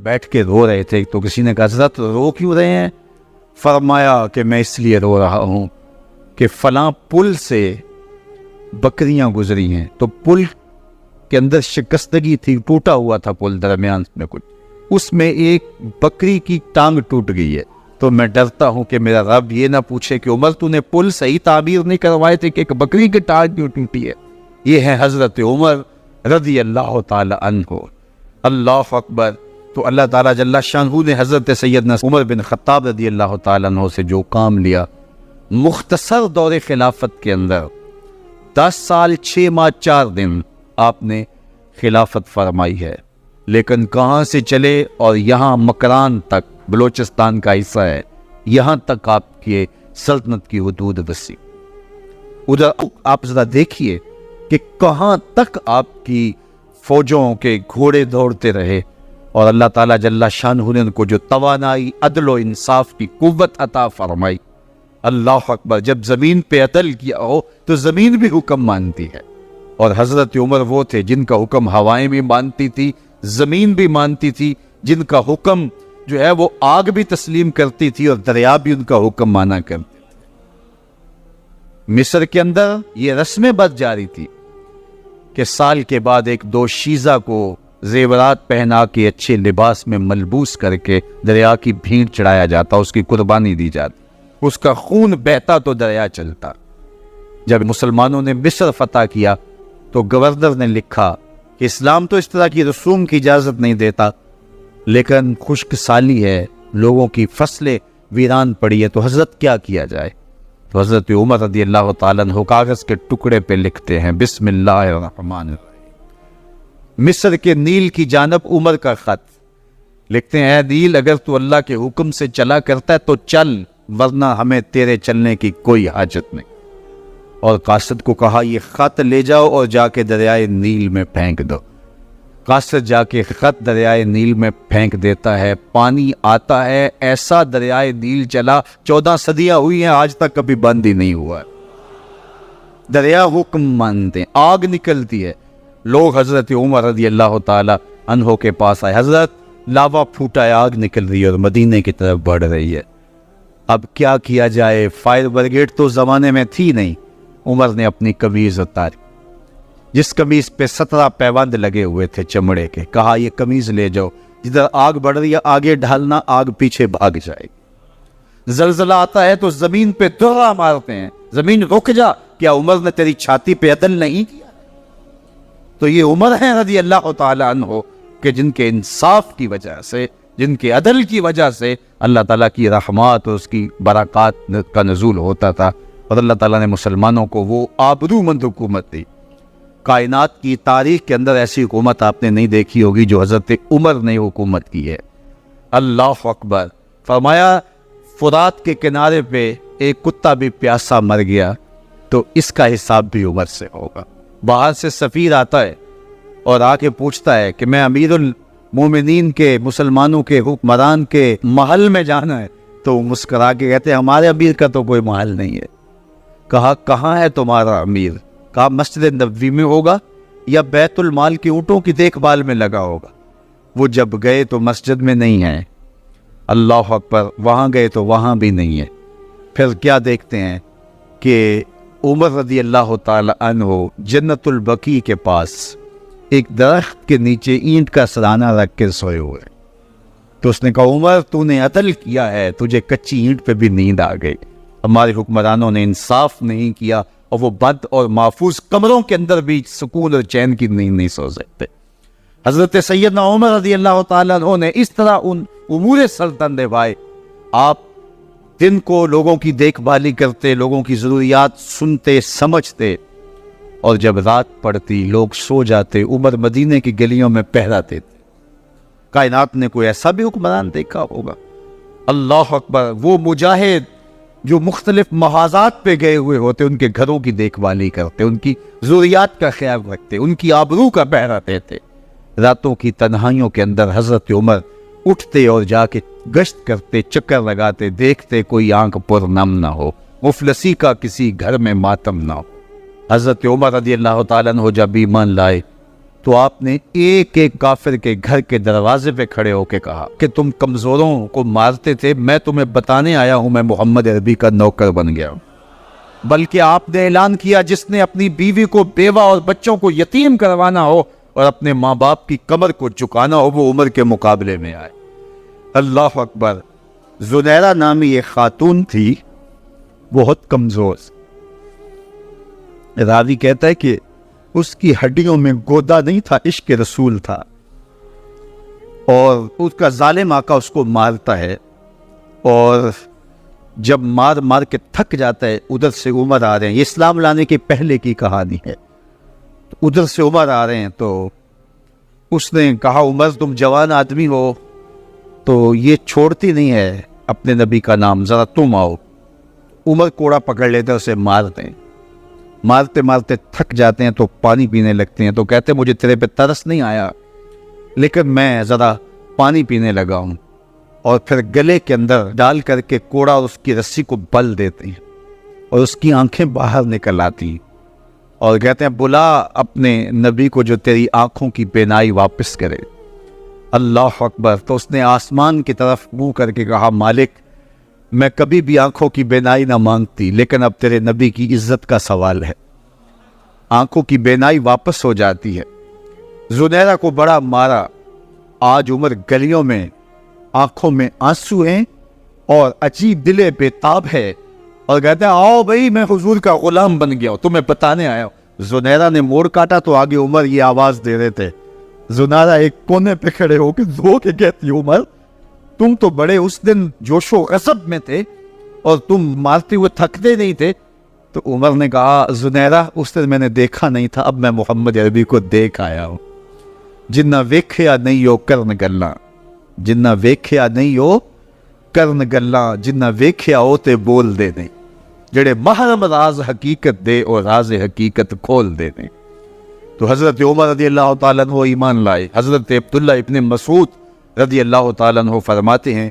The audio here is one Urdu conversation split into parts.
بیٹھ کے رو رہے تھے تو کسی نے کہا حضرت رو کیوں رہے ہیں؟ فرمایا کہ میں اس لیے رو رہا ہوں کہ فلاں پل سے بکریاں گزری ہیں، تو پل کے اندر شکستگی تھی، ٹوٹا ہوا تھا پل درمیان میں کچھ، اس میں ایک بکری کی ٹانگ ٹوٹ گئی ہے، تو میں ڈرتا ہوں کہ میرا رب یہ نہ پوچھے کہ عمر تو نے پل صحیح تعبیر نہیں کروائے تھے کہ ایک بکری کی ٹانگ کیوں ٹوٹی ہے۔ یہ ہے حضرت عمر رضی اللہ تعالی عنہ۔ اللہ اکبر۔ تو اللہ تعالیٰ جل شانہ نے حضرت سیدنا عمر بن خطاب رضی اللہ تعالیٰ عنہ سے جو کام لیا، مختصر دور خلافت کے اندر 10 سال 6 ماہ 4 دن آپ نے خلافت فرمائی ہے، لیکن کہاں سے چلے اور یہاں مکران تک، بلوچستان کا حصہ ہے، یہاں تک آپ کی سلطنت کی حدود وسیع۔ ادھر آپ ذرا دیکھیے کہ کہاں تک آپ کی فوجوں کے گھوڑے دوڑتے رہے، اور اللہ تعالیٰ جل شانہ نے ان کو جو توانائی، عدل و انصاف کی قوت عطا فرمائی۔ اللہ اکبر۔ جب زمین پہ عدل کیا ہو تو زمین بھی حکم مانتی ہے، اور حضرت عمر وہ تھے جن کا حکم ہوائیں بھی مانتی تھی، زمین بھی مانتی تھی، جن کا حکم جو ہے وہ آگ بھی تسلیم کرتی تھی اور دریا بھی ان کا حکم مانا کرتے تھے۔ مصر کے اندر یہ رسم بد جاری تھی کہ سال کے بعد 1-2 شیزہ کو زیورات پہنا کے اچھے لباس میں ملبوس کر کے دریا کی بھینٹ چڑھایا جاتا، اس کی قربانی دی جاتی، اس کا خون بہتا تو دریا چلتا۔ جب مسلمانوں نے مصر فتح کیا تو گورنر نے لکھا کہ اسلام تو اس طرح کی رسوم کی اجازت نہیں دیتا، لیکن خشک سالی ہے، لوگوں کی فصلیں ویران پڑی ہے، تو حضرت کیا کیا جائے؟ تو حضرت عمر رضی اللہ تعالیٰ عنہ کاغذ کے ٹکڑے پہ لکھتے ہیں بسم اللہ الرحمن الرحیم۔ مصر کے نیل کی جانب عمر کا خط لکھتے ہیں، اے نیل اگر تو اللہ کے حکم سے چلا کرتا ہے تو چل، ورنہ ہمیں تیرے چلنے کی کوئی حاجت نہیں۔ اور قاصد کو کہا یہ خط لے جاؤ اور جا کے دریائے نیل میں پھینک دو۔ قاصد جا کے خط دریائے نیل میں پھینک دیتا ہے، پانی آتا ہے، ایسا دریائے نیل چلا 14 صدیاں ہوئی ہیں آج تک کبھی بند ہی نہیں ہوا۔ دریا حکم مانتے ہیں، آگ نکلتی ہے۔ لوگ حضرت عمر رضی اللہ تعالی عنہ کے پاس آئے، حضرت لاوا پھوٹا ہے، آگ نکل رہی ہے اور مدینے کی طرف بڑھ رہی ہے، اب کیا کیا جائے؟ فائر بریگیڈ تو زمانے میں تھی نہیں۔ عمر نے اپنی قمیض اتاری، جس قمیض پہ 17 پیوند لگے ہوئے تھے چمڑے کے، کہا یہ قمیض لے جاؤ، جدھر آگ بڑھ رہی ہے آگے ڈھالنا، آگ پیچھے بھاگ جائے گی۔ زلزلہ آتا ہے تو زمین پہ درہ مارتے ہیں، زمین رک جا، کیا عمر نے تیری چھاتی پہ عدل نہیں کیا؟ تو یہ عمر ہیں رضی اللہ تعالی عنہ کہ جن کے انصاف کی وجہ سے، جن کے عدل کی وجہ سے اللہ تعالیٰ کی رحمات اور اس کی برکات کا نزول ہوتا تھا، اور اللہ تعالیٰ نے مسلمانوں کو وہ آبرومند حکومت دی۔ کائنات کی تاریخ کے اندر ایسی حکومت آپ نے نہیں دیکھی ہوگی جو حضرت عمر نے حکومت کی ہے۔ اللہ اکبر۔ فرمایا فرات کے کنارے پہ ایک کتا بھی پیاسا مر گیا تو اس کا حساب بھی عمر سے ہوگا۔ باہر سے سفیر آتا ہے اور آ کے پوچھتا ہے کہ میں امیر المومنین کے، مسلمانوں کے حکمران کے محل میں جانا ہے، تو وہ مسکرا کے کہتے ہیں ہمارے امیر کا تو کوئی محل نہیں ہے۔ کہا کہاں ہے تمہارا امیر؟ کہا مسجد نبوی میں ہوگا یا بیت المال کے اونٹوں کی دیکھ بھال میں لگا ہوگا۔ وہ جب گئے تو مسجد میں نہیں ہے، اللہ اکبر، وہاں گئے تو وہاں بھی نہیں ہے۔ پھر کیا دیکھتے ہیں کہ عمر رضی اللہ تعالی عنہ جنت البقیع کے پاس ایک درخت کے نیچے اینٹ کا سرانہ رکھ کے سوئے ہوئے، تو اس نے کہا عمر تو نے عدل کیا ہے، تجھے کچی اینٹ پہ بھی نیند آ گئی، ہمارے حکمرانوں نے انصاف نہیں کیا، اور وہ بند اور محفوظ کمروں کے اندر بھی سکون اور چین کی نیند نہیں سو سکتے۔ حضرت سیدنا عمر رضی اللہ تعالیٰ عنہ نے اس طرح ان امور سلطنت نبھائے۔ آپ دن کو لوگوں کی دیکھ بھالی کرتے، لوگوں کی ضروریات سنتے سمجھتے، اور جب رات پڑتی لوگ سو جاتے، عمر مدینے کی گلیوں میں پہرا دیتے۔ کائنات نے کوئی ایسا بھی حکمران دیکھا ہوگا؟ اللہ اکبر۔ وہ مجاہد جو مختلف محاذات پہ گئے ہوئے ہوتے، ان کے گھروں کی دیکھ بھالی کرتے، ان کی ضروریات کا خیال رکھتے، ان کی آبرو کا پہرا دیتے۔ راتوں کی تنہائیوں کے اندر حضرت عمر اٹھتے اور جا کے گشت کرتے، چکر لگاتے، دیکھتے کوئی آنکھ پر نم نہ ہو، مفلسی کا کسی گھر میں ماتم نہ ہو۔ حضرت عمر رضی اللہ تعالیٰ عنہ جب ایمان لائے تو آپ نے ایک ایک کافر کے گھر کے دروازے پہ کھڑے ہو کے کہا کہ تم کمزوروں کو مارتے تھے، میں تمہیں بتانے آیا ہوں میں محمد عربی کا نوکر بن گیا ہوں۔ بلکہ آپ نے اعلان کیا جس نے اپنی بیوی کو، بیوہ اور بچوں کو یتیم کروانا ہو اور اپنے ماں باپ کی کمر کو جھکانا ہو وہ عمر کے مقابلے میں آئے۔ اللہ اکبر۔ زنیرہ نامی ایک خاتون تھی، بہت کمزور، راوی کہتا ہے کہ اس کی ہڈیوں میں گودا نہیں تھا، عشق رسول تھا، اور اس کا ظالم آقا اس کو مارتا ہے، اور جب مار مار کے تھک جاتا ہے ادھر سے عمر آ رہے ہیں، یہ اسلام لانے کے پہلے کی کہانی ہے، ادھر سے عمر آ رہے ہیں، تو اس نے کہا عمر تم جوان آدمی ہو تو یہ چھوڑتی نہیں ہے اپنے نبی کا نام، ذرا تم آؤ۔ عمر کوڑا پکڑ لیتے اسے مارتے ہیں، مارتے مارتے تھک جاتے ہیں تو پانی پینے لگتے ہیں، تو کہتے ہیں مجھے تیرے پہ ترس نہیں آیا لیکن میں ذرا پانی پینے لگا ہوں، اور پھر گلے کے اندر ڈال کر کے کوڑا اور اس کی رسی کو بل دیتے ہیں اور اس کی آنکھیں باہر نکل آتی ہیں، اور کہتے ہیں بلا اپنے نبی کو جو تیری آنکھوں کی بینائی واپس کرے۔ اللہ اکبر۔ تو اس نے آسمان کی طرف منہ کر کے کہا مالک میں کبھی بھی آنکھوں کی بینائی نہ مانگتی، لیکن اب تیرے نبی کی عزت کا سوال ہے۔ آنکھوں کی بینائی واپس ہو جاتی ہے۔ زنیرہ کو بڑا مارا، آج عمر گلیوں میں آنکھوں میں آنسو ہیں اور عجیب دل بے تاب ہے، اور کہتے ہیں آؤ بھائی میں حضور کا غلام بن گیا ہوں، تمہیں بتانے آیا ہوں۔ زنیرہ نے موڑ کاٹا تو آگے عمر یہ آواز دے رہے تھے۔ زنیرہ ایک کونے پہ کھڑے ہو کے رو کے کہتی عمر تم تو بڑے اس دن جوش و غضب میں تھے اور تم مارتے ہوئے تھکتے نہیں تھے۔ تو عمر نے کہا زنیرہ اس دن میں نے دیکھا نہیں تھا، اب میں محمد عربی کو دیکھ آیا ہوں۔ جنہ ویکھیا نہیں ہو کرن گلاں، جنہ ویکھیا نہیں ہو کرن گلاں، جنہ ویکھیا ہو تے بول دے نہیں، جڑے محرم راز حقیقت دے اور راز حقیقت کھول دے نہیں۔ تو حضرت عمر رضی اللہ تعالیٰ عنہ ایمان لائے۔ حضرت عبداللہ ابن مسعود رضی اللہ تعالیٰ عنہ فرماتے ہیں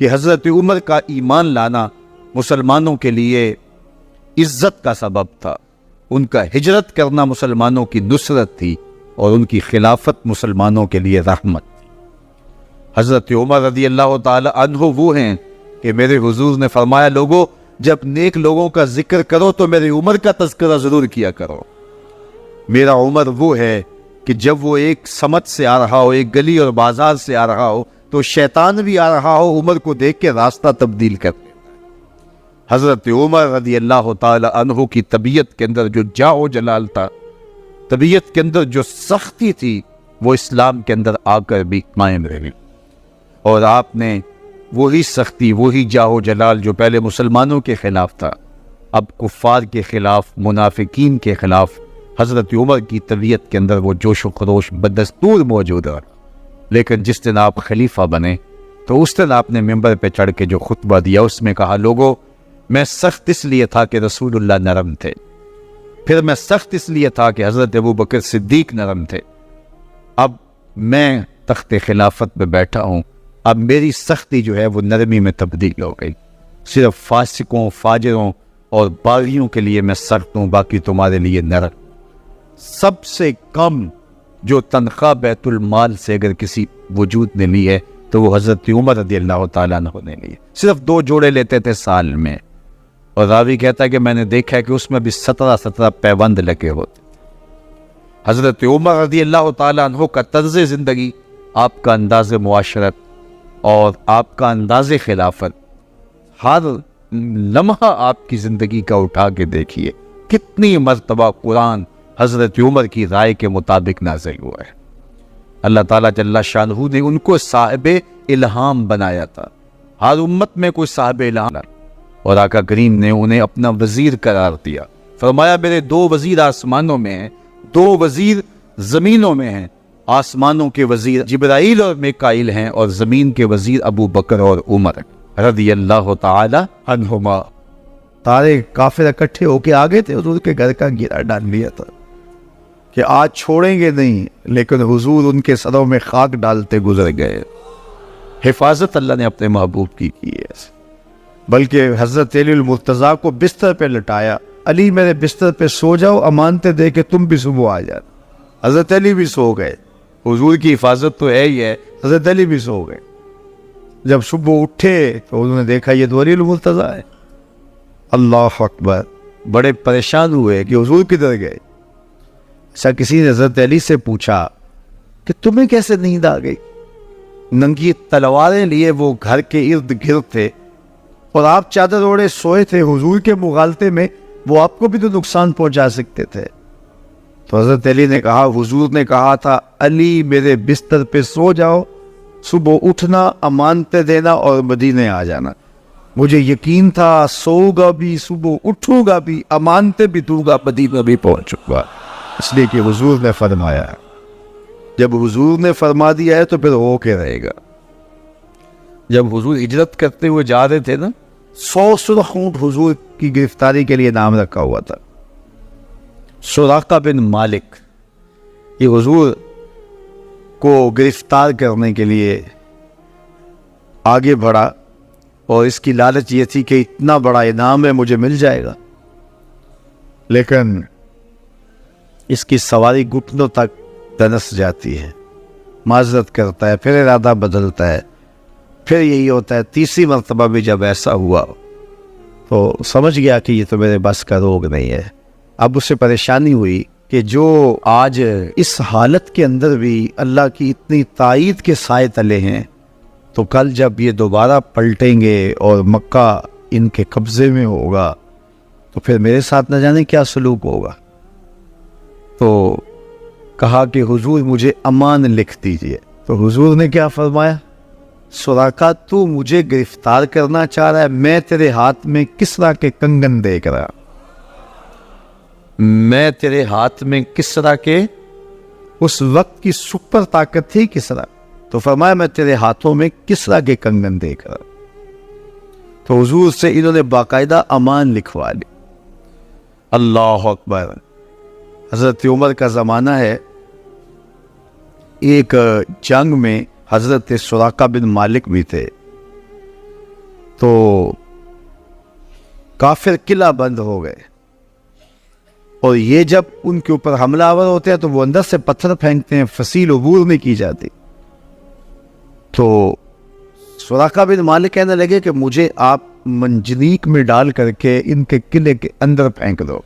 کہ حضرت عمر کا ایمان لانا مسلمانوں کے لیے عزت کا سبب تھا، ان کا ہجرت کرنا مسلمانوں کی نصرت تھی، اور ان کی خلافت مسلمانوں کے لیے رحمت تھی۔ حضرت عمر رضی اللہ تعالی عنہ وہ ہیں کہ میرے حضور نے فرمایا لوگوں جب نیک لوگوں کا ذکر کرو تو میرے عمر کا تذکرہ ضرور کیا کرو۔ میرا عمر وہ ہے کہ جب وہ ایک سمت سے آ رہا ہو، ایک گلی اور بازار سے آ رہا ہو تو شیطان بھی آ رہا ہو، عمر کو دیکھ کے راستہ تبدیل کر دیتا ہے۔ حضرت عمر رضی اللہ تعالی عنہ کی طبیعت کے اندر جو جاہ و جلال تھا، طبیعت کے اندر جو سختی تھی، وہ اسلام کے اندر آ کر بھی قائم رہی، اور آپ نے وہی سختی، وہی جاہ و جلال جو پہلے مسلمانوں کے خلاف تھا، اب کفار کے خلاف، منافقین کے خلاف حضرت عمر کی طبیعت کے اندر وہ جوش و خروش بدستور موجود ہے۔ لیکن جس دن آپ خلیفہ بنے تو اس دن آپ نے ممبر پہ چڑھ کے جو خطبہ دیا اس میں کہا لوگوں میں سخت اس لیے تھا کہ رسول اللہ نرم تھے، پھر میں سخت اس لیے تھا کہ حضرت ابوبکر صدیق نرم تھے، اب میں تخت خلافت پہ بیٹھا ہوں، اب میری سختی جو ہے وہ نرمی میں تبدیل ہو گئی، صرف فاسقوں، فاجروں اور باغیوں کے لیے میں سخت ہوں، باقی تمہارے لیے نرم۔ سب سے کم جو تنخواہ بیت المال سے اگر کسی وجود نے لی ہے تو وہ حضرت عمر رضی اللہ تعالیٰ عنہ نے لی ہے، صرف 2 جوڑے لیتے تھے سال میں، اور راوی کہتا ہے کہ میں نے دیکھا ہے کہ اس میں بھی 17 پیوند لگے ہوتے تھے۔ حضرت عمر رضی اللہ تعالیٰ عنہ کا طرز زندگی، آپ کا انداز معاشرت اور آپ کا انداز خلافت، ہر لمحہ آپ کی زندگی کا اٹھا کے دیکھیے کتنی مرتبہ قرآن حضرت عمر کی رائے کے مطابق نازل ہوا ہے۔ اللہ تعالیٰ جل شانہ نے ان کو صاحب الہام بنایا تھا، ہر امت میں کوئی صاحب الہام، اور آقا کریم نے انہیں اپنا وزیر قرار دیا، فرمایا میرے 2 وزیر آسمانوں میں ہیں، 2 وزیر زمینوں میں ہیں، آسمانوں کے وزیر جبرائیل اور میکائیل ہیں، اور زمین کے وزیر ابو بکر اور عمر رضی اللہ تعالی عنہما۔ سارے کافر اکٹھے ہو کے آگے تھے، حضور کے گھر کا گھیرا ڈال لیا تھا کہ آج چھوڑیں گے نہیں، لیکن حضور ان کے سروں میں خاک ڈالتے گزر گئے۔ حفاظت اللہ نے اپنے محبوب کی ہے، بلکہ حضرت علی المرتضیٰ کو بستر پہ لٹایا، علی میرے بستر پہ سو جاؤ، امانتیں دے کے تم بھی صبح آ جانا۔ حضرت علی بھی سو گئے. حضور کی حفاظت تو ہے ہی ہے, حضرت علی بھی سو گئے. جب صبح اٹھے تو انہوں نے دیکھا یہ تو علی المرتضیٰ ہے. اللہ اکبر, بڑے پریشان ہوئے کہ حضور کدھر گئے. اچھا, کسی نے حضرت علی سے پوچھا کہ تمہیں کیسے نیند آ گئی؟ ننگی تلواریں لیے وہ گھر کے ارد گرد تھے اور آپ چادر اوڑے سوئے تھے حضور کے مغالطے میں, وہ آپ کو بھی تو نقصان پہنچا سکتے تھے. تو حضرت علی نے کہا, حضور نے کہا تھا علی میرے بستر پہ سو جاؤ, صبح اٹھنا, امانتیں دینا اور مدینے آ جانا. مجھے یقین تھا سوؤں گا بھی, صبح اٹھوں گا بھی, امانتیں بھی دوں گا, مدینہ بھی پہنچوں گا. اس لیے کہ حضور نے فرمایا ہے. جب حضور نے فرما دیا ہے تو پھر ہو کے رہے گا. جب حضور ہجرت کرتے ہوئے جا رہے تھے نا, 100 سرخ اونٹ حضور کی گرفتاری کے لیے نام رکھا ہوا تھا. سراقہ بن مالک یہ حضور کو گرفتار کرنے کے لیے آگے بڑھا اور اس کی لالچ یہ تھی کہ اتنا بڑا انعام ہے, مجھے مل جائے گا. لیکن اس کی سواری گھٹنوں تک دنس جاتی ہے, معذرت کرتا ہے, پھر ارادہ بدلتا ہے, پھر یہی ہوتا ہے. تیسری مرتبہ بھی جب ایسا ہوا تو سمجھ گیا کہ یہ تو میرے بس کا روگ نہیں ہے. اب اس سے پریشانی ہوئی کہ جو آج اس حالت کے اندر بھی اللہ کی اتنی تائید کے سائے تلے ہیں, تو کل جب یہ دوبارہ پلٹیں گے اور مکہ ان کے قبضے میں ہوگا تو پھر میرے ساتھ نہ جانے کیا سلوک ہوگا. تو کہا کہ حضور مجھے امان لکھ دیجئے. تو حضور نے کیا فرمایا, سراقہ تو مجھے گرفتار کرنا چاہ رہا ہے, میں تیرے ہاتھ میں کسرا کے کنگن دیکھ رہا, میں تیرے ہاتھ میں کسرا کے, اس وقت کی سپر طاقت تھی کسرا, تو فرمایا میں تیرے ہاتھوں میں کسرا کے کنگن دیکھ رہا. تو حضور سے انہوں نے باقاعدہ امان لکھوا لی. اللہ اکبر. حضرت عمر کا زمانہ ہے, ایک جنگ میں حضرت سراقہ بن مالک بھی تھے, تو کافر قلعہ بند ہو گئے اور یہ جب ان کے اوپر حملہ آور ہوتے ہیں تو وہ اندر سے پتھر پھینکتے ہیں, فصیل عبور نہیں کی جاتی. تو سراقہ بن مالک کہنے لگے کہ مجھے آپ منجنیق میں ڈال کر کے ان کے قلعے کے اندر پھینک دو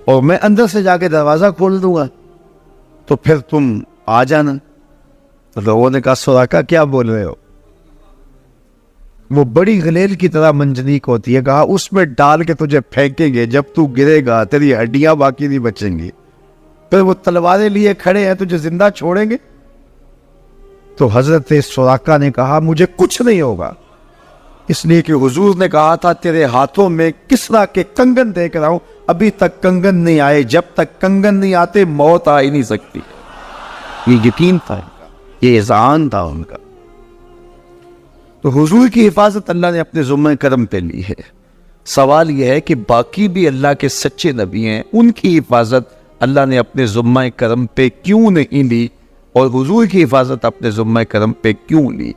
اور میں اندر سے جا کے دروازہ کھول دوں گا, تو پھر تم آ جانا. تو لوگوں نے کہا سراقہ کیا بول رہے ہو, وہ بڑی غلیل کی طرح منجنیق ہوتی ہے. کہا اس میں ڈال کے تجھے پھینکیں گے, جب تو گرے گا تیری ہڈیاں باقی نہیں بچیں گی, پھر وہ تلواریں لیے کھڑے ہیں, تجھے زندہ چھوڑیں گے. تو حضرت سراقہ نے کہا مجھے کچھ نہیں ہوگا, اس لیے کہ حضور نے کہا تھا تیرے ہاتھوں میں کسرا کے کنگن دیکھ رہا ہوں. ابھی تک کنگن نہیں آئے, جب تک کنگن نہیں آتے موت آ ہی نہیں سکتی. یہ یقین تھا, یہ اذعان تھا ان کا. تو حضور کی حفاظت اللہ نے اپنے ذمہ کرم پہ لی ہے. سوال یہ ہے کہ باقی بھی اللہ کے سچے نبی ہیں, ان کی حفاظت اللہ نے اپنے ذمہ کرم پہ کیوں نہیں لی, اور حضور کی حفاظت اپنے ذمہ کرم پہ کیوں لی؟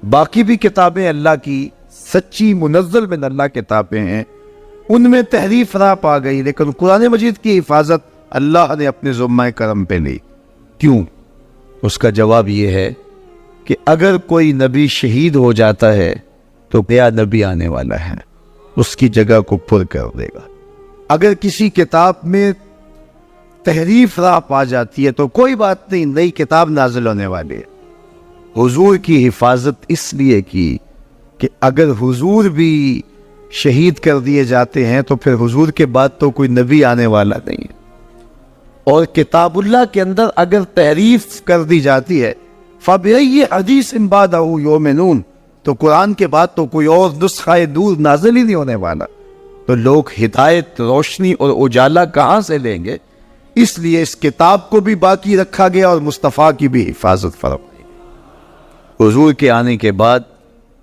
باقی بھی کتابیں اللہ کی سچی منزل من اللہ کتابیں ہیں, ان میں تحریف راپ آ گئی, لیکن قرآن مجید کی حفاظت اللہ نے اپنے ذمہ کرم پہ لی. کیوں؟ اس کا جواب یہ ہے کہ اگر کوئی نبی شہید ہو جاتا ہے تو نیا نبی آنے والا ہے, اس کی جگہ کو پر کر دے گا. اگر کسی کتاب میں تحریف راپ آ جاتی ہے تو کوئی بات نہیں, نئی کتاب نازل ہونے والی ہے. حضور کی حفاظت اس لیے کی کہ اگر حضور بھی شہید کر دیے جاتے ہیں تو پھر حضور کے بعد تو کوئی نبی آنے والا نہیں ہے. اور کتاب اللہ کے اندر اگر تحریف کر دی جاتی ہے فَبِأَيِّ حَدِيثٍ بَعْدَهُ يُؤْمِنُونَ, تو قرآن کے بعد تو کوئی اور نسخہ نور نازل ہی نہیں ہونے والا, تو لوگ ہدایت, روشنی اور اجالا کہاں سے لیں گے؟ اس لیے اس کتاب کو بھی باقی رکھا گیا اور مصطفیٰ کی بھی حفاظت فرمائی. حضور کے آنے کے بعد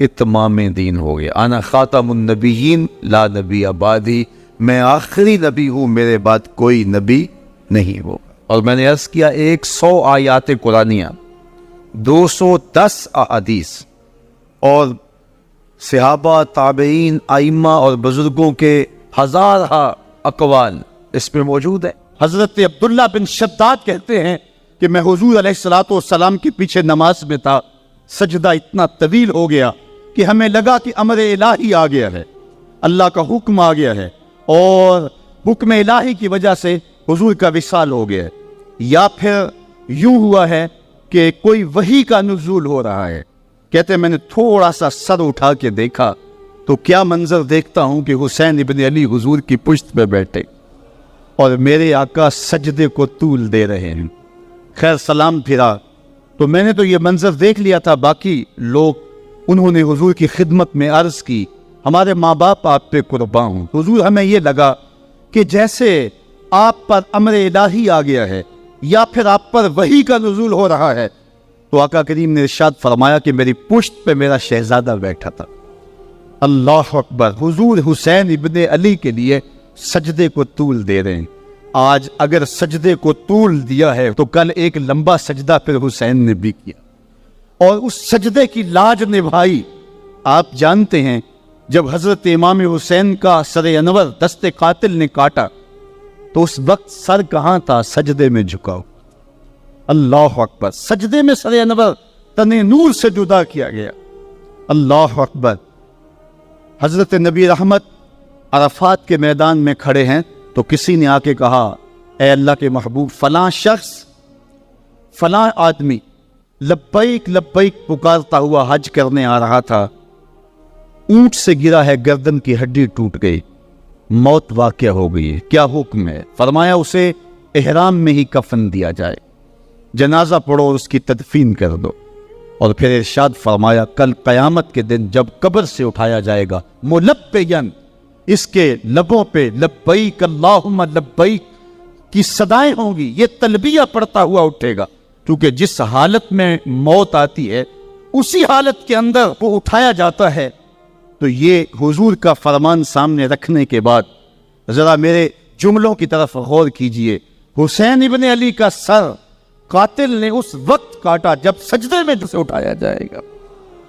اتمام دین ہو گیا. انا خاتم النبیین لا نبی بعدی, میں آخری نبی ہوں, میرے بعد کوئی نبی نہیں ہوگا. اور میں نے عرض کیا 100 آیات قرآنیہ, 210 احادیث اور صحابہ, تابعین, ائمہ اور بزرگوں کے ہزارہ اقوال اس میں موجود ہے. حضرت عبداللہ بن شداد کہتے ہیں کہ میں حضور علیہ الصلوۃ والسلام کے پیچھے نماز میں تھا، سجدہ اتنا طویل ہو گیا کہ ہمیں لگا کہ امر الہی آ گیا ہے، اللہ کا حکم آ گیا ہے، اور حکم الہی کی وجہ سے حضور کا وصال ہو گیا ہے، یا پھر یوں ہوا ہے کہ کوئی وحی کا نزول ہو رہا ہے۔ کہتے ہیں میں نے تھوڑا سا سر اٹھا کے دیکھا تو کیا منظر دیکھتا ہوں کہ حسین ابن علی حضور کی پشت پہ بیٹھے اور میرے آقا سجدے کو طول دے رہے ہیں۔ خیر سلام پھرا تو میں نے تو یہ منظر دیکھ لیا تھا، باقی لوگ انہوں نے حضور کی خدمت میں عرض کی ہمارے ماں باپ آپ پہ قربان ہوں۔ حضور ہمیں یہ لگا کہ جیسے آپ پر امر الہی آ گیا ہے یا پھر آپ پر وحی کا نزول ہو رہا ہے، تو آقا کریم نے ارشاد فرمایا کہ میری پشت پہ میرا شہزادہ بیٹھا تھا۔ اللہ اکبر، حضور حسین ابن علی کے لیے سجدے کو طول دے رہے ہیں۔ آج اگر سجدے کو طول دیا ہے تو کل ایک لمبا سجدہ پھر حسین نے بھی کیا اور اس سجدے کی لاج نبھائی۔ آپ جانتے ہیں جب حضرت امام حسین کا سر انور دست قاتل نے کاٹا تو اس وقت سر کہاں تھا؟ سجدے میں جھکا ہوا۔ اللہ اکبر، سجدے میں سر انور تن نور سے جدا کیا گیا۔ اللہ اکبر۔ حضرت نبی رحمت عرفات کے میدان میں کھڑے ہیں تو کسی نے آ کے کہا اے اللہ کے محبوب، فلاں شخص فلاں آدمی لبیک لبیک پکارتا ہوا حج کرنے آ رہا تھا، اونٹ سے گرا ہے، گردن کی ہڈی ٹوٹ گئی، موت واقع ہو گئی ہے، کیا حکم ہے؟ فرمایا اسے احرام میں ہی کفن دیا جائے، جنازہ پڑھو اور اس کی تدفین کر دو۔ اور پھر ارشاد فرمایا کل قیامت کے دن جب قبر سے اٹھایا جائے گا ملبین، اس کے لبوں پہ لبیک اللہم لبیک کی صدائیں ہوں گی، یہ تلبیہ پڑھتا ہوا اٹھے گا، کیونکہ جس حالت میں موت آتی ہے اسی حالت کے اندر وہ اٹھایا جاتا ہے۔ تو یہ حضور کا فرمان سامنے رکھنے کے بعد ذرا میرے جملوں کی طرف غور کیجئے۔ حسین ابن علی کا سر قاتل نے اس وقت کاٹا جب سجدے میں سے اٹھایا جائے گا،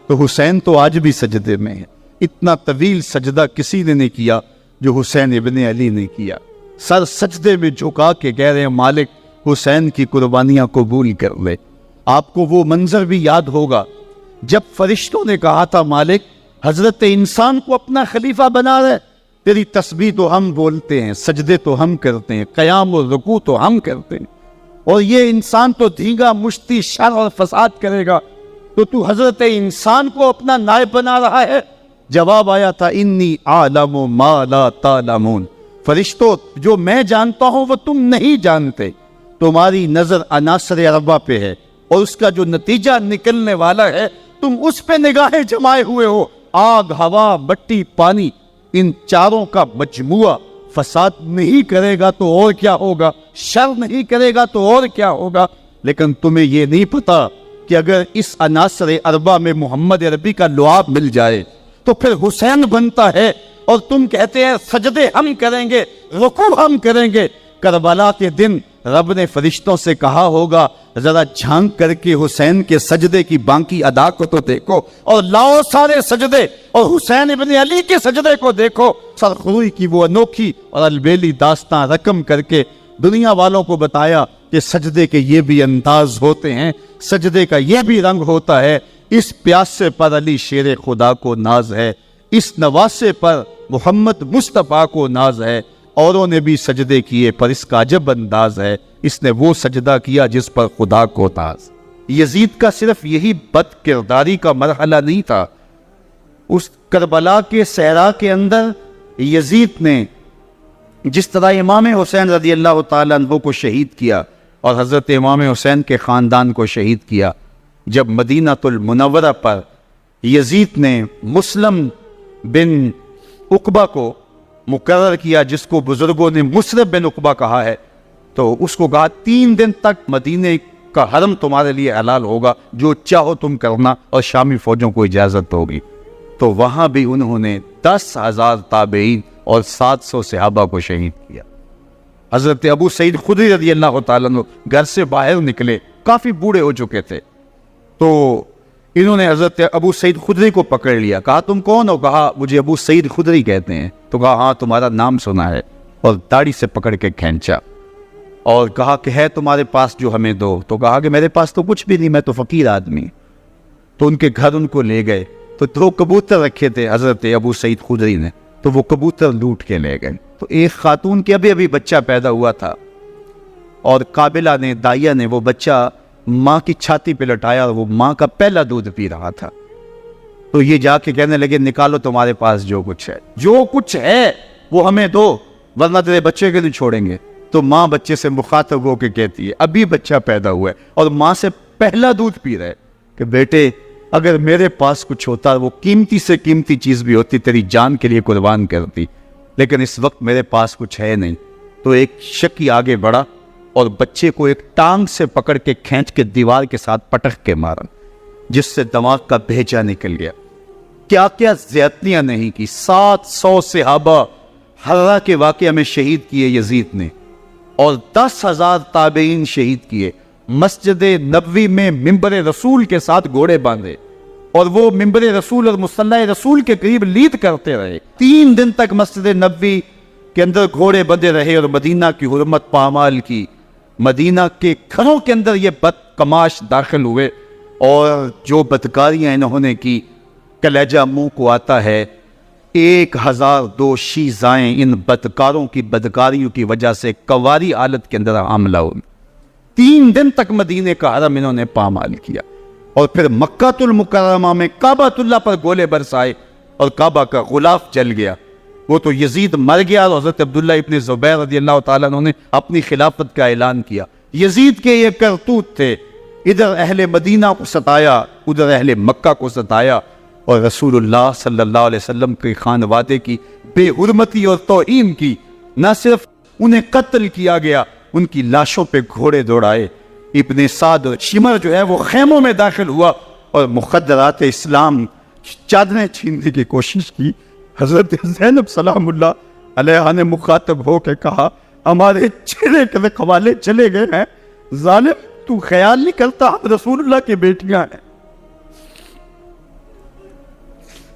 تو حسین تو آج بھی سجدے میں ہے۔ اتنا طویل سجدہ کسی نے نہیں کیا جو حسین ابن علی نے کیا، سر سجدے میں جھکا کے کہہ رہے ہیں مالک حسین کی قربانیاں قبول کر لے۔ آپ کو وہ منظر بھی یاد ہوگا جب فرشتوں نے کہا تھا مالک حضرت انسان کو اپنا خلیفہ بنا رہے، تیری تسبیح تو ہم بولتے ہیں، سجدے تو ہم کرتے ہیں، قیام و رکوع تو ہم کرتے ہیں، اور یہ انسان تو دھینگا مشتی شر اور فساد کرے گا، تو حضرت انسان کو اپنا نائب بنا رہا ہے۔ جواب آیا تھا انی اعلم ما لا تعلمون، فرشتوں جو میں جانتا ہوں وہ تم نہیں جانتے، تمہاری نظر عناصر اربعہ پہ ہے اور اس کا جو نتیجہ نکلنے والا ہے تم اس پہ نگاہیں جمائے ہوئے ہو۔ آگ، ہوا، مٹی، پانی، ان چاروں کا مجموعہ فساد نہیں کرے گا تو اور کیا ہوگا، شر نہیں کرے گا تو اور کیا ہوگا، لیکن تمہیں یہ نہیں پتا کہ اگر اس عناصر اربعہ میں محمد عربی کا لعاب مل جائے تو پھر حسین بنتا ہے، اور تم کہتے ہیں سجدے ہم کریں گے، رکوع ہم کریں گے۔ کربلا کے دن رب نے فرشتوں سے کہا ہوگا ذرا جھانک کر کے حسین کے سجدے کی باقی ادا کو تو دیکھو، اور لاؤ سارے سجدے اور حسین ابن علی کے سجدے کو دیکھو۔ سرخروئی کی وہ انوکھی اور البیلی داستان رقم کر کے دنیا والوں کو بتایا کہ سجدے کے یہ بھی انداز ہوتے ہیں، سجدے کا یہ بھی رنگ ہوتا ہے۔ اس پیاسے پر علی شیر خدا کو ناز ہے، اس نواسے پر محمد مصطفیٰ کو ناز ہے، اوروں نے بھی سجدے کیے پر اس کا عجب انداز ہے، اس نے وہ سجدہ کیا جس پر خدا کو تاز۔ یزید کا صرف یہی بد کرداری کا مرحلہ نہیں تھا، اس کربلا کے صحرا کے اندر یزید نے جس طرح امام حسین رضی اللہ تعالیٰ عنہ کو شہید کیا اور حضرت امام حسین کے خاندان کو شہید کیا، جب مدینہ المنورہ پر یزید نے مسلم بن عقبہ کو مقرر کیا، جس کو بزرگوں نے مصرب بن عقبہ کہا ہے، تو اس کو کہا 3 دن تک مدینے کا حرم تمہارے لیے حلال ہوگا، جو چاہو تم کرنا، اور شامی فوجوں کو اجازت ہوگی۔ تو وہاں بھی انہوں نے 10,000 تابعین اور 700 صحابہ کو شہید کیا۔ حضرت ابو سعید خدری رضی اللہ تعالیٰ عنہ گھر سے باہر نکلے، کافی بوڑھے ہو چکے تھے، تو انہوں نے حضرت ابو سعید خدری کو پکڑ لیا، کہا تم کون ہو؟ کہا مجھے ابو سعید خدری کہتے ہیں۔ تو کہا ہاں تمہارا نام سنا ہے، اور داڑھی سے پکڑ کے کھینچا اور کہا کہ ہے تمہارے پاس جو ہمیں دو؟ تو کہا کہ میرے پاس تو کچھ بھی نہیں، میں تو فقیر آدمی۔ تو ان کے گھر ان کو لے گئے، تو دو کبوتر رکھے تھے حضرت ابو سعید خدری نے، تو وہ کبوتر لوٹ کے لے گئے۔ تو ایک خاتون کے ابھی بچہ پیدا ہوا تھا، اور قابلہ نے، دائیا نے وہ بچہ ماں کی چھاتی پہ لٹایا، اور وہ ماں کا پہلا دودھ پی رہا تھا۔ تو یہ جا کے کہنے لگے نکالو تمہارے پاس جو کچھ ہے، جو کچھ ہے وہ ہمیں دو، ورنہ تیرے بچے کے نہیں چھوڑیں گے۔ تو ماں بچے سے مخاطب ہو کے کہتی ہے، ابھی بچہ پیدا ہوا ہے اور ماں سے پہلا دودھ پی رہے، کہ بیٹے اگر میرے پاس کچھ ہوتا، وہ قیمتی سے قیمتی چیز بھی ہوتی، تیری جان کے لیے قربان کرتی، لیکن اس وقت میرے پاس کچھ ہے نہیں۔ تو ایک شکی آگے بڑھا اور بچے کو ایک ٹانگ سے پکڑ کے کھینچ کے دیوار کے ساتھ پٹک کے مارا، جس سے دماغ کا بھیجا نکل گیا۔ کیا کیا زیادتیاں نہیں کی۔ 700 صحابہ حرہ کے واقعہ میں شہید کیے یزید نے، اور 10,000 تابعین شہید کیے۔ مسجد نبوی میں ممبر رسول کے ساتھ گھوڑے باندھے، اور وہ ممبر رسول اور مصلی رسول کے قریب لید کرتے رہے۔ 3 دن تک مسجد نبوی کے اندر گھوڑے بندھے رہے اور مدینہ کی حرمت پامال کی۔ مدینہ کے گھروں کے اندر یہ بدکماش داخل ہوئے، اور جو بدکاریاں انہوں نے کی کلیجہ منہ کو آتا ہے۔ 1002 شیزائیں ان بدکاروں کی بدکاریوں کی وجہ سے کواری حالت کے اندر حاملہ ہوئی۔ 3 دن تک مدینہ کا حرم انہوں نے پامال کیا، اور پھر مکہ المکرمہ میں کعبۃ اللہ پر گولے برسائے اور کعبہ کا غلاف جل گیا۔ وہ تو یزید مر گیا، اور حضرت عبداللہ ابن زبیر رضی اللہ تعالیٰ عنہ نے اپنی خلافت کا اعلان کیا۔ یزید کے یہ کرتوت تھے، ادھر اہل مدینہ کو ستایا، ادھر اہل مکہ کو ستایا، اور رسول اللہ صلی اللہ علیہ وسلم کے خانوادے کی بے حرمتی اور توہین کی۔ نہ صرف انہیں قتل کیا گیا، ان کی لاشوں پہ گھوڑے دوڑائے۔ ابن سعد شمر جو ہے وہ خیموں میں داخل ہوا اور مخدرات اسلام چادریں چھیننے کی کوشش کی۔ حضرت زینب سلام اللہ علیہ نے مخاطب ہو کے کہا، ہمارے چہرے کے رکھوالے چلے گئے ہیں، ظالم تو خیال نہیں کرتا ہم رسول اللہ کی بیٹیاں ہیں۔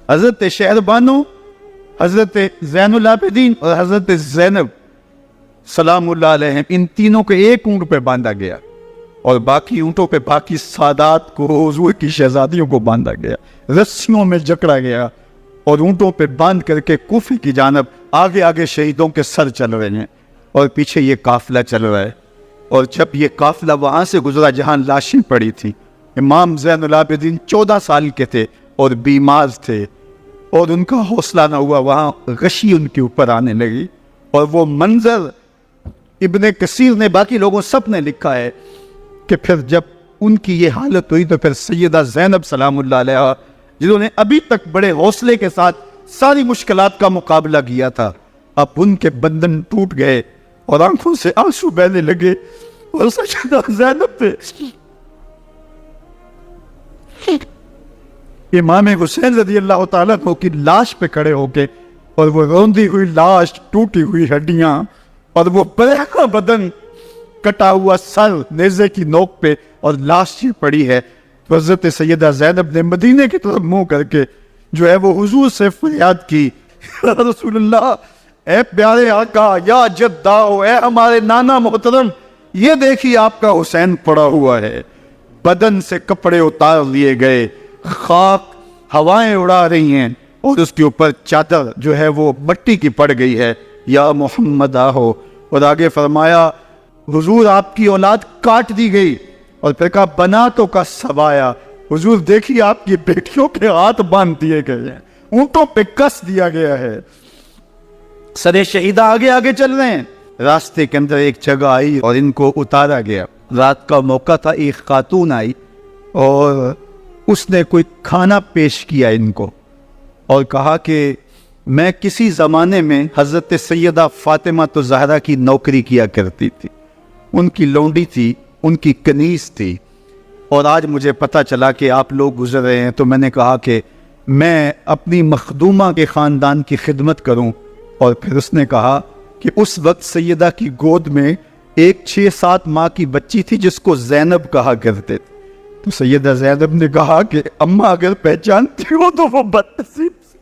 حضرت شہربانو، حضرت زین العابدین اور حضرت زینب سلام اللہ علیہ، ان تینوں کو ایک اونٹ پہ باندھا گیا، اور باقی اونٹوں پہ باقی سادات کو، حضور کی شہزادیوں کو باندھا گیا، رسیوں میں جکڑا گیا، اور اونٹوں پہ باندھ کر کے کوفے کی جانب آگے آگے شہیدوں کے سر چل رہے ہیں، اور پیچھے یہ قافلہ چل رہا ہے۔ اور جب یہ قافلہ وہاں سے گزرا جہاں لاشیں پڑی تھیں، امام زین العابدین 14 سال کے تھے اور بیمار تھے، اور ان کا حوصلہ نہ ہوا، وہاں غشی ان کے اوپر آنے لگی۔ اور وہ منظر ابن کثیر نے، باقی لوگوں سب نے لکھا ہے کہ پھر جب ان کی یہ حالت ہوئی تو پھر سیدہ زینب سلام اللہ علیہ، جنہوں نے ابھی تک بڑے حوصلے کے ساتھ ساری مشکلات کا مقابلہ کیا تھا، اب ان کے بندن ٹوٹ گئے اور آنکھوں سے آنسو بہنے لگے، اور سیدہ زینب پہ امام حسین رضی اللہ تعالیٰ عنہ کی لاش پہ کھڑے ہو کے، اور وہ روندی ہوئی لاش، ٹوٹی ہوئی ہڈیاں، اور وہ برہنہ بدن، کٹا ہوا سر نیزے کی نوک پہ، اور لاش ہی پڑی ہے۔ تو حضرت سیدہ زینب نے مدینے کی طرف منہ کر کے جو ہے وہ حضور سے فریاد کی، یا رسول اللہ، اے پیارے آقا، یا جداؤ، اے ہمارے نانا محترم، یہ دیکھیے آپ کا حسین پڑا ہوا ہے، بدن سے کپڑے اتار لیے گئے، خاک ہوائیں اڑا رہی ہیں، اور اس کے اوپر چادر جو ہے وہ مٹی کی پڑ گئی ہے، یا محمد آہو۔ اور آگے فرمایا، حضور آپ کی اولاد کاٹ دی گئی، اور پھر کہا بناتوں کا سوایا، حضور دیکھیے آپ کی بیٹیوں کے ہاتھ باندھ دیے گئے ہیں، اونٹوں پہ کس دیا گیا ہے، سر شہیدہ آگے آگے چل رہے ہیں۔ راستے کے اندر ایک جگہ آئی اور ان کو اتارا گیا، رات کا موقع تھا، ایک خاتون آئی اور اس نے کوئی کھانا پیش کیا ان کو، اور کہا کہ میں کسی زمانے میں حضرت سیدہ فاطمہ تو زہرا کی نوکری کیا کرتی تھی، ان کی لونڈی تھی، ان کی کنیز تھی، اور آج مجھے پتہ چلا کہ آپ لوگ گزر رہے ہیں، تو میں نے کہا کہ میں اپنی مخدومہ کے خاندان کی خدمت کروں۔ اور پھر اس نے کہا کہ اس وقت سیدہ کی گود میں ایک 6-7 ماہ کی بچی تھی جس کو زینب کہا کرتے تھے۔ تو سیدہ زینب نے کہا کہ اماں اگر پہچانتی ہو تو وہ بدنصیب سے۔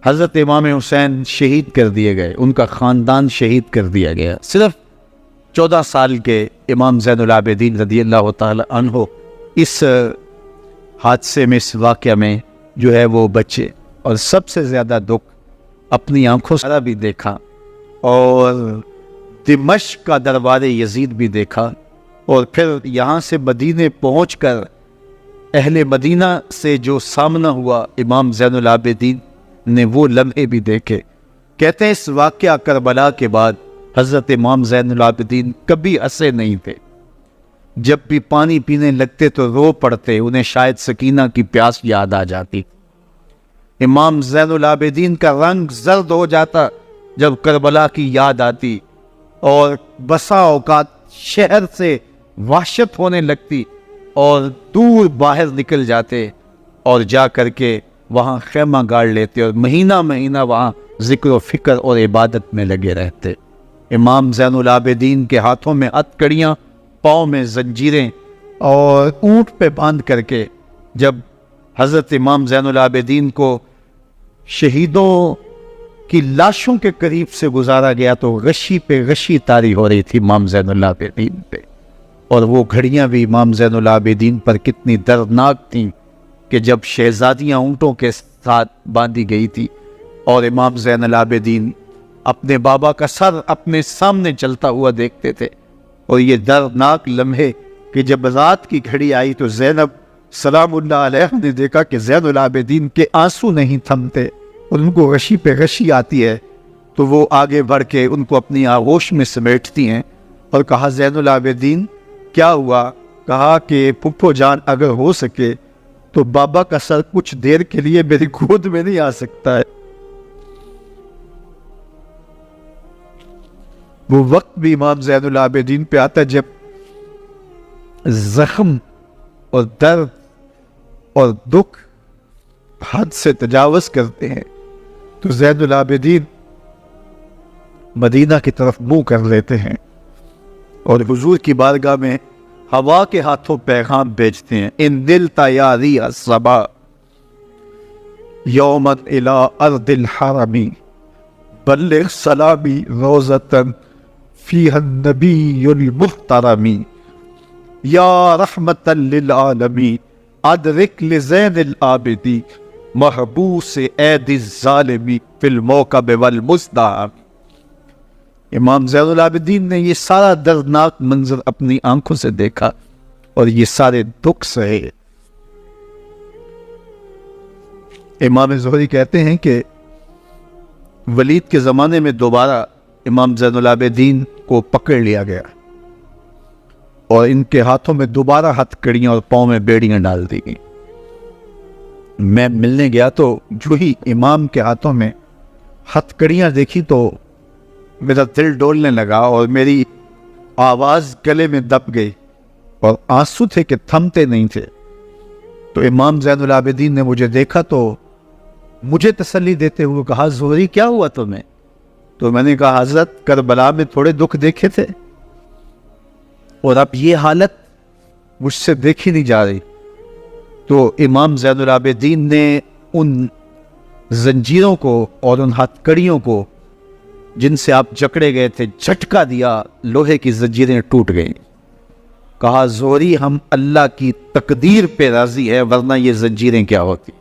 حضرت امام حسین شہید کر دیے گئے، ان کا خاندان شہید کر دیا گیا. صرف 14 سال کے امام زین العابدین رضی اللہ تعالی عنہ اس حادثے میں، اس واقعہ میں جو ہے وہ بچے. اور سب سے زیادہ دکھ اپنی آنکھوں سے بھی دیکھا، اور دمشق کا دربار یزید بھی دیکھا، اور پھر یہاں سے مدینے پہنچ کر اہل مدینہ سے جو سامنا ہوا امام زین العابدین نے وہ لمحے بھی دیکھے. کہتے ہیں اس واقعہ کربلا کے بعد حضرت امام زین العابدین کبھی ہنسے نہیں تھے. جب بھی پانی پینے لگتے تو رو پڑتے، انہیں شاید سکینہ کی پیاس یاد آ جاتی. امام زین العابدین کا رنگ زرد ہو جاتا جب کربلا کی یاد آتی، اور بسا اوقات شہر سے وحشت ہونے لگتی اور دور باہر نکل جاتے اور جا کر کے وہاں خیمہ گاڑ لیتے اور مہینہ مہینہ وہاں ذکر و فکر اور عبادت میں لگے رہتے. امام زین العابدین کے ہاتھوں میں ہتھکڑیاں، پاؤں میں زنجیریں، اور اونٹ پہ باندھ کر کے جب حضرت امام زین العابدین کو شہیدوں کی لاشوں کے قریب سے گزارا گیا تو غشی پہ غشی طاری ہو رہی تھی امام زین العابدین پہ. اور وہ گھڑیاں بھی امام زین العابدین پر کتنی دردناک تھیں کہ جب شہزادیاں اونٹوں کے ساتھ باندھی گئی تھی اور امام زین العابدین اپنے بابا کا سر اپنے سامنے چلتا ہوا دیکھتے تھے. اور یہ دردناک لمحے کہ جب رات کی گھڑی آئی تو زینب سلام اللہ علیہ نے دیکھا کہ زین العابدین کے آنسو نہیں تھمتے اور ان کو غشی پہ غشی آتی ہے، تو وہ آگے بڑھ کے ان کو اپنی آغوش میں سمیٹتی ہیں اور کہا زین العابدین کیا ہوا؟ کہا کہ پھپھو جان اگر ہو سکے تو بابا کا سر کچھ دیر کے لیے میری گود میں نہیں آ سکتا ہے. وہ وقت بھی امام زین العابدین پہ آتا جب زخم اور درد اور دکھ حد سے تجاوز کرتے ہیں تو زین العابدین مدینہ کی طرف منہ کر لیتے ہیں اور حضور کی بارگاہ میں ہوا کے ہاتھوں پیغام بھیجتے ہیں. ان دل تیاری الصبا یومن الى ارض الحرمی بلغ سلامی روزتن فیہا النبی المحترمی یا رحمتا للعالمین ادرک لزین العابدی محبوس عید الظالمی فی الموکب والمزدہم. امام زین العابدین نے یہ سارا دردناک منظر اپنی آنکھوں سے دیکھا اور یہ سارے دکھ سہے. امام زہری کہتے ہیں کہ ولید کے زمانے میں دوبارہ امام زین العابدین کو پکڑ لیا گیا اور ان کے ہاتھوں میں دوبارہ ہتھکڑیاں اور پاؤں میں بیڑیاں ڈال دی گئیں. میں ملنے گیا تو جو ہی امام کے ہاتھوں میں ہتھکڑیاں دیکھی تو میرا دل ڈولنے لگا اور میری آواز گلے میں دب گئی اور آنسو تھے کہ تھمتے نہیں تھے. تو امام زین العابدین نے مجھے دیکھا تو مجھے تسلی دیتے ہوئے کہا زہری کیا ہوا تمہیں؟ تو میں نے کہا حضرت کربلا میں تھوڑے دکھ دیکھے تھے اور اب یہ حالت مجھ سے دیکھی نہیں جا رہی. تو امام زین العابدین نے ان زنجیروں کو اور ان ہتھکڑیوں کو جن سے آپ جکڑے گئے تھے جھٹکا دیا، لوہے کی زنجیریں ٹوٹ گئیں. کہا زہری ہم اللہ کی تقدیر پہ راضی ہے ورنہ یہ زنجیریں کیا ہوتی.